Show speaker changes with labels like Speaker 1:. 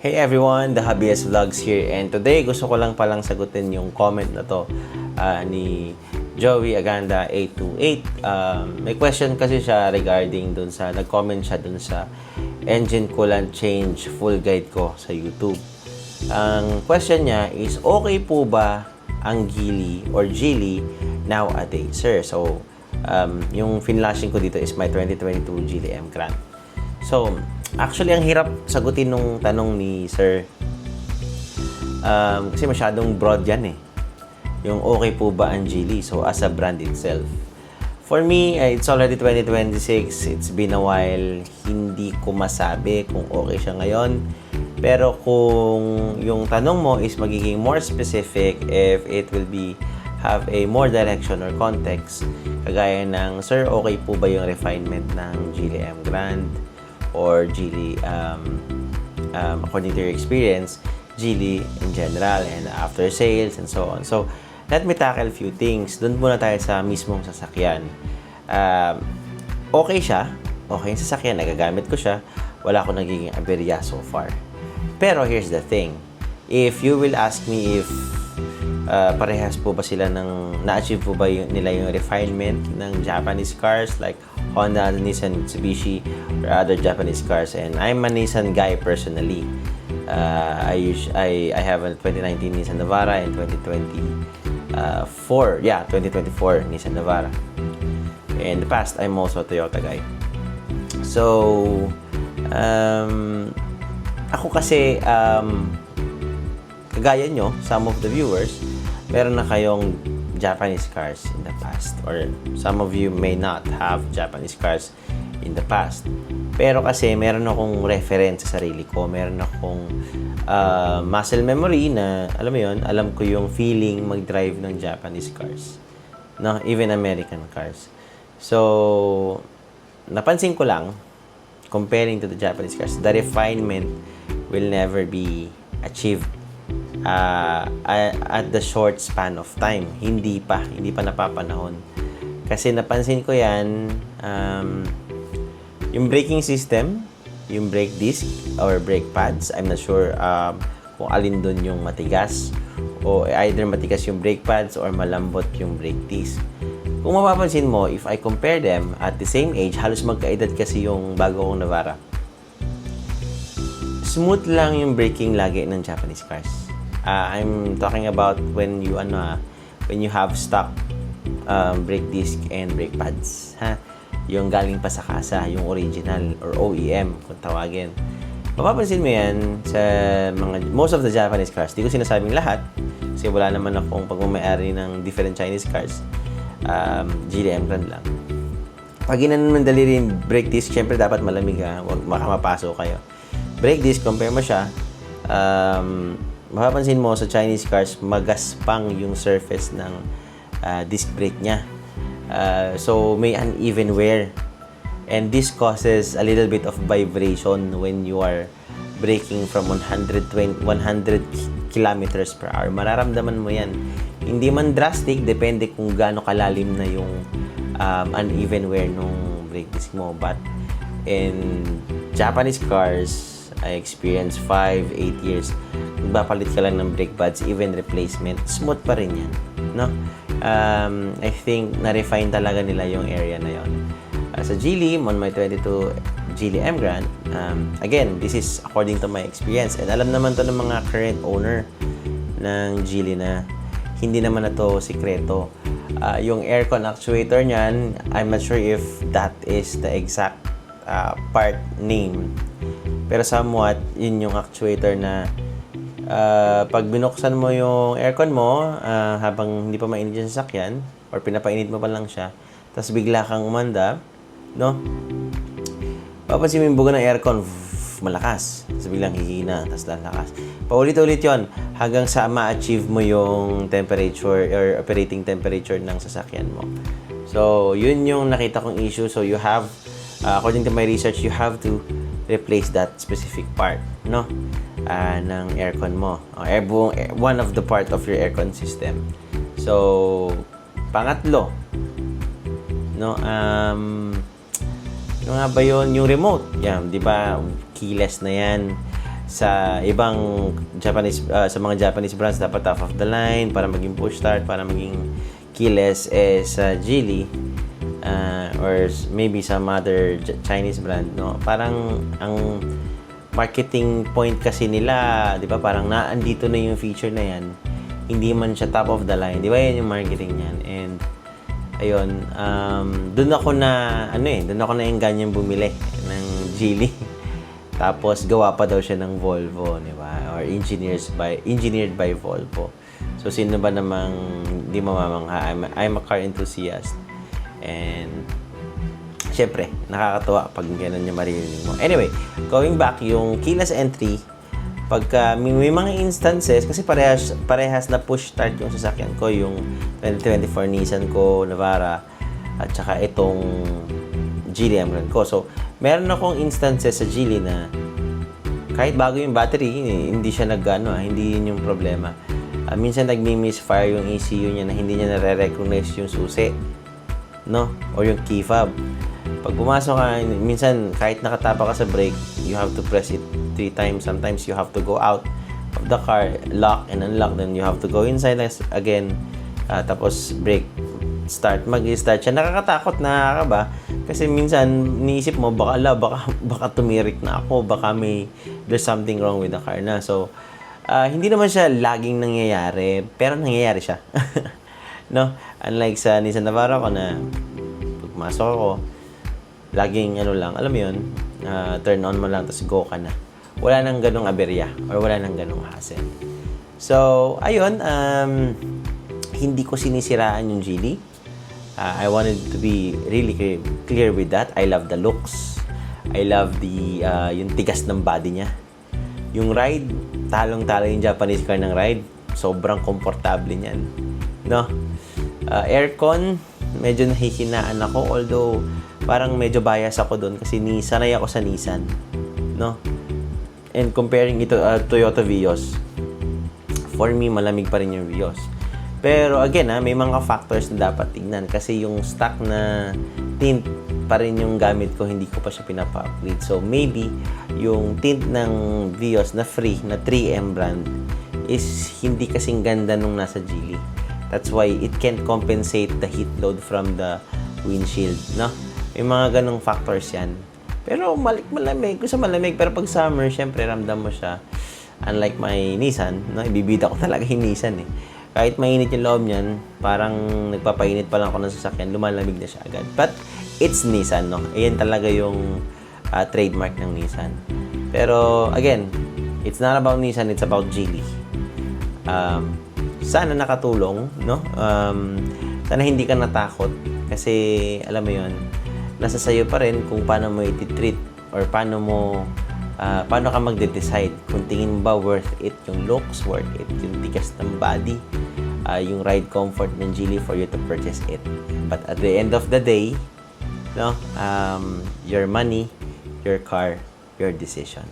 Speaker 1: Hey everyone, the Hobbyist Vlogs here, and today gusto ko lang palang sagutin yung comment na to ni Joey Aganda 828. May question kasi siya regarding dun sa, nag-comment siya dun sa engine coolant change full guide ko sa YouTube. Ang question niya is, okay po ba ang Geely or Geely nowadays, sir? So, yung finlashing ko dito is my 2022 Geely M Grand. So, actually, ang hirap sagutin nung tanong ni Sir. Kasi masyadong broad yan eh. Yung okay po ba ang Geely? So, as a brand itself. For me, it's already 2026. It's been a while. Hindi ko masabi kung okay siya ngayon. Pero kung yung tanong mo is magiging more specific, if it will be have a more direction or context, kagaya ng, Sir, okay po ba yung refinement ng Geely M Grand? Or Geely, according to your experience, Geely in general, and after sales, and so on. So, let me tackle a few things. Doon muna tayo sa mismong sasakyan. Okay siya. Okay yung sasakyan. Nagagamit ko siya. Wala akong nagiging aberya so far. Pero here's the thing. If you will ask me if parehas po ba sila na-achieve po ba nila yung refinement ng Japanese cars like Honda, Nissan, Mitsubishi, or other Japanese cars. And I'm a Nissan guy personally. I have a 2019 Nissan Navara and 2024 Nissan Navara. In the past, I'm also a Toyota guy. So, ako kasi, kagaya nyo, some of the viewers, meron na kayong Japanese cars in the past, or some of you may not have Japanese cars in the past. Pero kasi meron akong reference sa sarili ko, meron akong muscle memory na, alam mo yun, alam ko yung feeling mag-drive ng Japanese cars, no? Even American cars. So, napansin ko lang, comparing to the Japanese cars, the refinement will never be achieved at the short span of time. Hindi pa napapanahon. Kasi napansin ko yan, yung braking system, yung brake disc or brake pads, I'm not sure kung alin dun yung matigas, o either matigas yung brake pads or malambot yung brake disc. Kung mapapansin mo, if I compare them at the same age, halos magkaedad kasi yung bago kong Navara. Smooth lang yung braking lagi ng Japanese cars. I'm talking about when you have stock brake disc and brake pads, ha? Yung galing pa sa kasa, yung original or OEM kung tawagin. Mapapansin mo yan sa most of the Japanese cars. Di ko sinasabing lahat kasi wala naman akong pagmamayari ng different Chinese cars. Geely M Grand lang. Pag ginanon dali rin brake disc, syempre dapat malamig, ha? Huwag makamapasok kayo. Brake disc, compare mo siya, mapapansin mo sa Chinese cars, magaspang yung surface ng disc brake niya. So, may uneven wear. And this causes a little bit of vibration when you are braking from 100 kilometers per hour. Mararamdaman mo yan. Hindi man drastic, depende kung gaano kalalim na yung uneven wear ng brake disc mo. But in Japanese cars, I experienced 5-8 years. Magpapalit ka lang ng brake pads, even replacement, smooth pa rin yan, no? I think na-refine talaga nila yung area na yon. Sa Geely, on my 22 Geely M Grand, again, this is according to my experience, and alam naman to ng mga current owner ng Geely na hindi naman na to sikreto. Yung aircon actuator niyan, I'm not sure if that is the exact part name, pero somewhat yun yung actuator na pag binuksan mo yung aircon mo habang hindi pa mainit yung sasakyan or pinapainit mo pa lang siya, tapos bigla kang umanda, no? Papansin mo yung buga ng aircon, malakas, tapos biglang hihina, tapos lalakas. Paulit-ulit yon hanggang sa ma-achieve mo yung temperature or operating temperature ng sasakyan mo. So, yun yung nakita kong issue. So, you have, according to my research, you have to replace that specific part, no? Ng aircon mo. One of the part of your aircon system. So, pangatlo, no? Ano nga ba yun? Yung remote. Yan, di ba? Keyless na yan. sa ibang Japanese sa mga Japanese brands dapat top of the line para maging push start, para maging keyless, sa Geely or maybe some other Chinese brand, no, parang ang marketing point kasi nila, di ba, parang naandito na yung feature na yan, hindi man siya top of the line, di ba, yan yung marketing niyan. And ayun, doon ako na yung ganyan bumili ng Geely. Tapos gawa pa daw siya ng Volvo, di ba? Or engineered by Volvo. So sino ba namang hindi mamamangha? I'm a car enthusiast. And syempre, nakakatuwa pag gano'n yung maririnig mo. Anyway, going back, yung keyless entry, pagka may mga instances, kasi parehas na push start yung sasakyan ko, yung 2024 Nissan ko, Navara, at saka itong Geely Emran ko. So, meron akong instances sa Geely na kahit bago yung battery, hindi siya hindi yun yung problema. Minsan nagmi-misfire yung ECU niya na hindi niya nare-recognize yung susi, no? O yung key fob. Pag pumasok ka, minsan kahit nakatapa ka sa brake, you have to press it 3 times. Sometimes you have to go out of the car, lock and unlock, then you have to go inside again, tapos brake, start, mag-start siya. Nakakatakot, nakakaba. Kasi minsan, niisip mo, baka tumirik na ako, baka there's something wrong with the car na. So, hindi naman siya laging nangyayari, pero nangyayari siya. No? Unlike sa Nissan Navara ko na, pag pumasok ako, laging alam mo yun, turn on mo lang, tapos go ka na. Wala nang ganong aberya, or wala nang ganong hassle. So, ayun, hindi ko sinisiraan yung Geely. I wanted to be really clear with that. I love the looks. I love yung tigas ng body niya. Yung ride, talong-talo yung Japanese car ng ride. Sobrang komportable niyan. No? Aircon, medyo nahihinaan ako. Although, parang medyo bias ako doon kasi sanay ako sa Nissan. No? And comparing ito Toyota Vios, for me, malamig pa rin yung Vios. Pero again, may mga factors na dapat tignan kasi yung stock na tint pa rin yung gamit ko, hindi ko pa siya pinapa-upgrade. So maybe yung tint ng Vios na free, na 3M brand, is hindi kasing ganda nung nasa Geely. That's why it can't compensate the heat load from the windshield, no? May mga ganong factors yan. Pero malamig, gusto malamig. Pero pag summer, syempre ramdam mo siya. Unlike my Nissan, no? Ibibida ko talaga yung Nissan, Kahit mainit yung loob niyan, parang nagpapainit pa lang ako ng sasakyan, lumalamig na siya agad. But it's Nissan, no? Ayan talaga yung trademark ng Nissan. Pero again, it's not about Nissan, it's about Geely. Sana nakatulong, no? Sana hindi ka natakot kasi alam mo yon, nasa sayo pa rin kung paano mo i-treat or paano ka magde-decide kung tingin mo ba worth it yung looks, worth it yung tigas ng body, yung ride comfort ng Geely for you to purchase it. But at the end of the day, no, your money, your car, your decision.